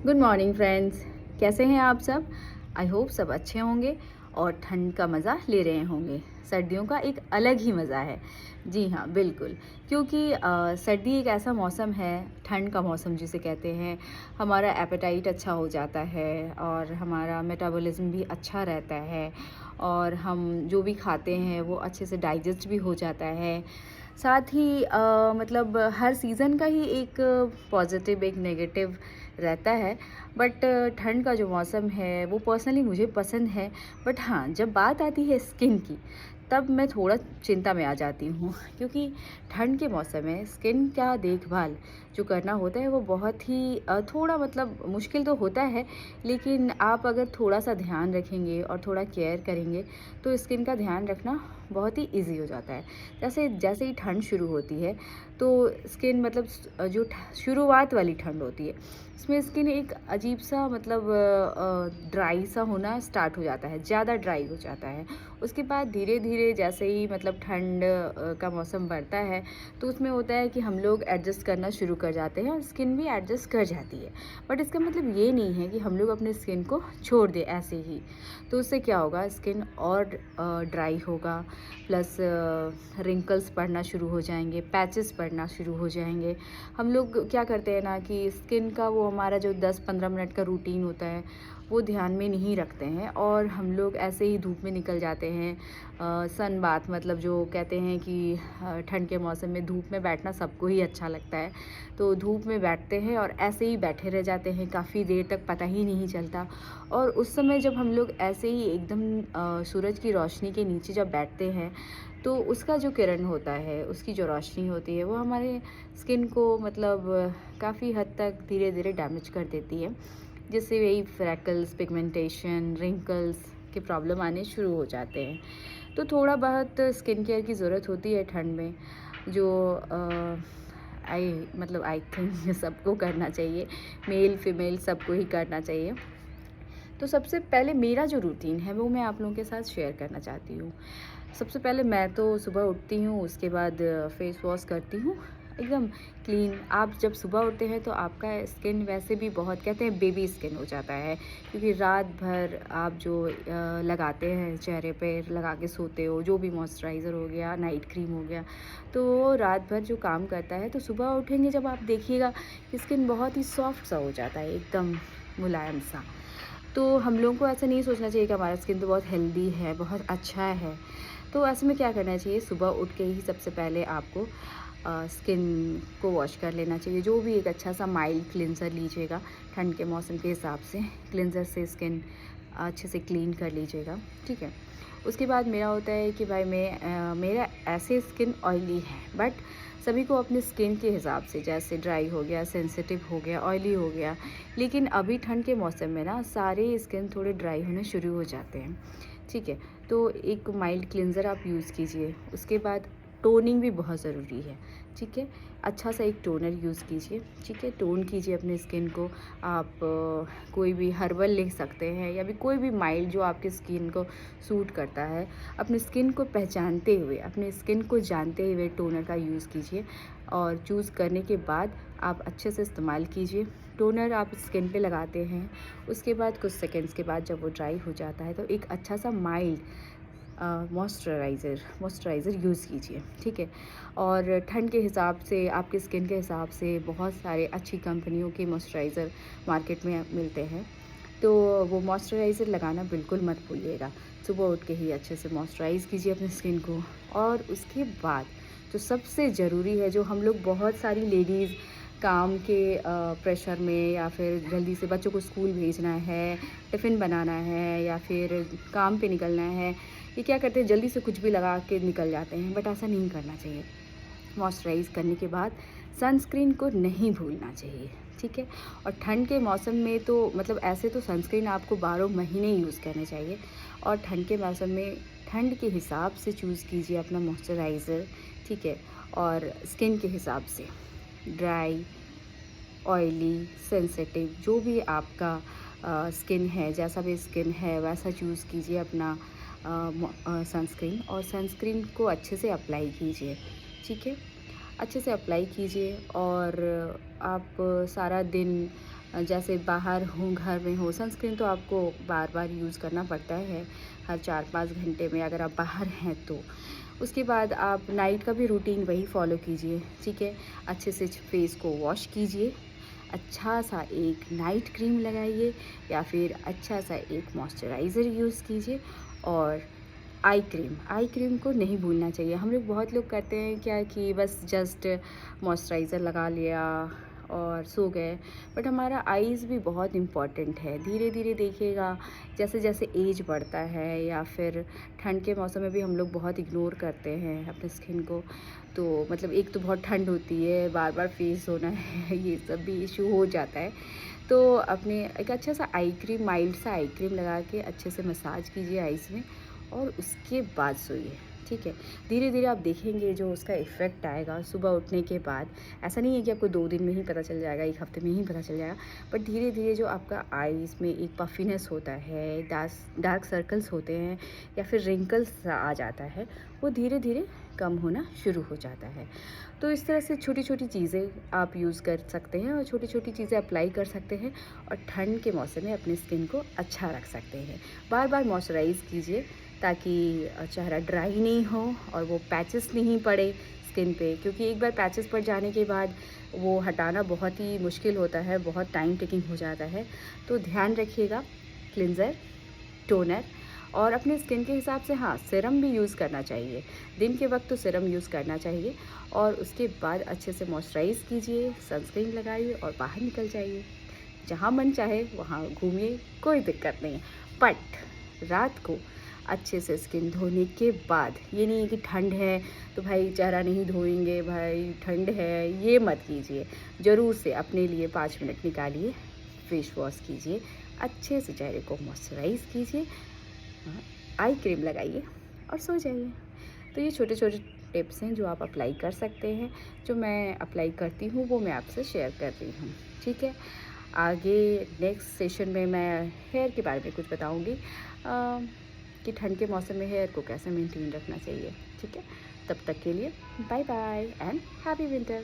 Good morning friends. कैसे हैं आप सब? आई होप सब अच्छे होंगे और ठंड का मज़ा ले रहे होंगे। सर्दियों का एक अलग ही मज़ा है। जी हाँ, बिल्कुल। क्योंकि सर्दी एक ऐसा मौसम है, ठंड का मौसम जिसे कहते हैं, हमारा एपेटाइट अच्छा हो जाता है और हमारा मेटाबॉलिज्म भी अच्छा रहता है और हम जो भी खाते हैं वो अच्छे से डाइजेस्ट भी हो जाता है। साथ ही मतलब हर सीज़न का ही एक पॉजिटिव एक नेगेटिव रहता है। बट ठंड का जो मौसम है वो पर्सनली मुझे पसंद है। बट हाँ, जब बात आती है स्किन की, तब मैं थोड़ा चिंता में आ जाती हूँ क्योंकि ठंड के मौसम में स्किन का देखभाल जो करना होता है वो बहुत ही थोड़ा मतलब मुश्किल तो होता है, लेकिन आप अगर थोड़ा सा ध्यान रखेंगे और थोड़ा केयर करेंगे तो स्किन का ध्यान रखना बहुत ही इजी हो जाता है। जैसे जैसे ही ठंड शुरू होती है तो स्किन मतलब जो शुरुआत वाली ठंड होती है इसमें स्किन एक अजीब सा मतलब ड्राई सा होना स्टार्ट हो जाता है, ज़्यादा ड्राई हो जाता है। उसके बाद धीरे धीरे जैसे ही मतलब ठंड का मौसम बढ़ता है तो उसमें होता है कि हम लोग एडजस्ट करना शुरू कर जाते हैं और स्किन भी एडजस्ट कर जाती है। बट इसका मतलब ये नहीं है कि हम लोग अपने स्किन को छोड़ दें ऐसे ही। तो उससे क्या होगा, स्किन और ड्राई होगा, प्लस रिंकल्स पड़ना शुरू हो जाएंगे, पैचेस पड़ना शुरू हो जाएंगे। हम लोग क्या करते हैं ना कि स्किन का वो हमारा जो 10-15 मिनट का रूटीन होता है वो ध्यान में नहीं रखते हैं और हम लोग ऐसे ही धूप में निकल जाते हैं। सन बाथ मतलब जो कहते हैं कि ठंड के मौसम में धूप में बैठना सबको ही अच्छा लगता है, तो धूप में बैठते हैं और ऐसे ही बैठे रह जाते हैं काफ़ी देर तक, पता ही नहीं चलता। और उस समय जब हम लोग ऐसे ही एकदम सूरज की रोशनी के नीचे जब बैठते हैं तो उसका जो किरण होता है, उसकी जो रोशनी होती है वो हमारे स्किन को मतलब काफ़ी हद तक धीरे धीरे डैमेज कर देती है, जिससे वही फ्रैकल्स, पिगमेंटेशन, रिंकल्स के प्रॉब्लम आने शुरू हो जाते हैं। तो थोड़ा बहुत स्किन केयर की ज़रूरत होती है ठंड में, जो आई थिंक सबको करना चाहिए, मेल फीमेल सबको ही करना चाहिए। तो सबसे पहले मेरा जो रूटीन है वो मैं आप लोगों के साथ शेयर करना चाहती हूँ। सबसे पहले मैं तो सुबह उठती हूँ, उसके बाद फेस वॉश करती हूँ एकदम क्लीन। आप जब सुबह उठते हैं तो आपका स्किन वैसे भी बहुत कहते हैं बेबी स्किन हो जाता है, क्योंकि रात भर आप जो लगाते हैं चेहरे पे लगा के सोते हो, जो भी मॉइस्चराइज़र हो गया, नाइट क्रीम हो गया, तो वो रात भर जो काम करता है, तो सुबह उठेंगे जब आप देखिएगा कि स्किन बहुत ही सॉफ्ट सा हो जाता है, एकदम मुलायम सा। तो हम लोगों को ऐसा नहीं सोचना चाहिए कि हमारा स्किन तो बहुत हेल्दी है, बहुत अच्छा है। तो ऐसे में क्या करना चाहिए, सुबह उठ के ही सबसे पहले आपको स्किन को वॉश कर लेना चाहिए। जो भी एक अच्छा सा माइल्ड क्लिनज़र लीजिएगा, ठंड के मौसम के हिसाब से क्लिनज़र से स्किन अच्छे से क्लीन कर लीजिएगा, ठीक है। उसके बाद मेरा होता है कि भाई मेरा ऐसे स्किन ऑयली है, बट सभी को अपने स्किन के हिसाब से, जैसे ड्राई हो गया, सेंसिटिव हो गया, ऑयली हो गया। लेकिन अभी ठंड के मौसम में ना सारे स्किन थोड़े ड्राई होने शुरू हो जाते हैं, ठीक है। तो एक माइल्ड क्लिनज़र आप यूज़ कीजिए। उसके बाद टोनिंग भी बहुत ज़रूरी है, ठीक है। अच्छा सा एक टोनर यूज़ कीजिए, ठीक है। टोन कीजिए अपने स्किन को। आप कोई भी हर्बल ले सकते हैं या भी कोई भी माइल्ड जो आपकी स्किन को सूट करता है। अपनी स्किन को पहचानते हुए, अपने स्किन को जानते हुए टोनर का यूज़ कीजिए और चूज़ करने के बाद आप अच्छे से इस्तेमाल कीजिए। टोनर आप स्किन पे लगाते हैं, उसके बाद कुछ सेकंड्स के बाद जब वो ड्राई हो जाता है तो एक अच्छा सा माइल्ड मॉइस्चराइज़र यूज़ कीजिए, ठीक है। और ठंड के हिसाब से, आपके स्किन के हिसाब से बहुत सारे अच्छी कंपनियों के मॉइस्चराइज़र मार्केट में मिलते हैं, तो वो मॉइस्चराइज़र लगाना बिल्कुल मत भूलिएगा। सुबह उठ के ही अच्छे से मॉइस्चराइज़ कीजिए अपनी स्किन को। और उसके बाद जो सबसे ज़रूरी है, जो हम लोग बहुत सारी लेडीज़ काम के प्रेशर में या फिर जल्दी से बच्चों को स्कूल भेजना है, टिफ़िन बनाना है या फिर काम पे निकलना है, ये क्या करते हैं जल्दी से कुछ भी लगा के निकल जाते हैं, बट ऐसा नहीं करना चाहिए। मॉइस्चराइज़ करने के बाद सनस्क्रीन को नहीं भूलना चाहिए, ठीक है। और ठंड के मौसम में तो मतलब ऐसे तो सनस्क्रीन आपको 12 महीने यूज़ करने चाहिए, और ठंड के मौसम में ठंड के हिसाब से चूज़ कीजिए अपना मॉइस्चराइज़र, ठीक है। और स्किन के हिसाब से ड्राई, ऑयली, सेंसिटिव जो भी आपका स्किन है, जैसा भी स्किन है वैसा चूज़ कीजिए अपना सनस्क्रीन, और सनस्क्रीन को अच्छे से अप्लाई कीजिए, ठीक है। अच्छे से अप्लाई कीजिए और आप सारा दिन जैसे बाहर हो घर में हो, सनस्क्रीन तो आपको बार बार यूज़ करना पड़ता है हर 4-5 घंटे में अगर आप बाहर हैं तो। उसके बाद आप नाइट का भी रूटीन वही फॉलो कीजिए, ठीक है। अच्छे से फेस को वॉश कीजिए, अच्छा सा एक नाइट क्रीम लगाइए या फिर अच्छा सा एक मॉइस्चराइज़र यूज़ कीजिए। और आई क्रीम को नहीं भूलना चाहिए। हम लोग बहुत लोग करते हैं क्या कि बस जस्ट मॉइस्चराइज़र लगा लिया और सो गए, बट हमारा आईज़ भी बहुत इम्पॉर्टेंट है। धीरे धीरे देखिएगा, जैसे जैसे एज बढ़ता है या फिर ठंड के मौसम में भी हम लोग बहुत इग्नोर करते हैं अपने स्किन को। तो मतलब एक तो बहुत ठंड होती है, बार बार फेस धोना है ये सब भी इशू हो जाता है। तो अपने एक अच्छा सा आई क्रीम, माइल्ड सा आई क्रीम लगा के अच्छे से मसाज कीजिए आईज़ में और उसके बाद सोइए, ठीक है। धीरे धीरे आप देखेंगे जो उसका इफ़ेक्ट आएगा सुबह उठने के बाद। ऐसा नहीं है कि आपको 2 दिन में ही पता चल जाएगा, 1 हफ्ते में ही पता चल जाएगा, बट धीरे धीरे जो आपका आईज़ में एक पफीनेस होता है, डार्क सर्कल्स होते हैं या फिर रिंकल्स आ जाता है, वो धीरे धीरे कम होना शुरू हो जाता है। तो इस तरह से छोटी छोटी चीज़ें आप यूज़ कर सकते हैं और छोटी छोटी चीज़ें अप्लाई कर सकते हैं और ठंड के मौसम में अपनी स्किन को अच्छा रख सकते हैं। बार बार मॉइस्चराइज़ कीजिए ताकि चेहरा ड्राई नहीं हो और वो पैचेस नहीं पड़े स्किन पे, क्योंकि एक बार पैचेस पड़ जाने के बाद वो हटाना बहुत ही मुश्किल होता है, बहुत टाइम टेकिंग हो जाता है। तो ध्यान रखिएगा, क्लिंज़र, टोनर और अपने स्किन के हिसाब से हाँ, सीरम भी यूज़ करना चाहिए। दिन के वक्त तो सीरम यूज़ करना चाहिए और उसके बाद अच्छे से मॉइस्चराइज़ कीजिए, सनस्क्रीन लगाइए और बाहर निकल जाइए। जहाँ मन चाहे वहाँ घूमिए, कोई दिक्कत नहीं है। बट रात को अच्छे से स्किन धोने के बाद, ये नहीं है कि ठंड है तो भाई चेहरा नहीं धोएंगे, भाई ठंड है, ये मत कीजिए। ज़रूर से अपने लिए 5 मिनट निकालिए, फेस वॉश कीजिए, अच्छे से चेहरे को मॉइस्चराइज़ कीजिए, आई क्रीम लगाइए और सो जाइए। तो ये छोटे छोटे टिप्स हैं जो आप अप्लाई कर सकते हैं, जो मैं अप्लाई करती हूँ वो मैं आपसे शेयर कर रही हूँ, ठीक है। आगे नेक्स्ट सेशन में मैं हेयर के बारे में कुछ बताऊँगी कि ठंड के मौसम में हेयर को कैसे मेंटेन रखना चाहिए, ठीक है। तब तक के लिए bye bye and happy winter.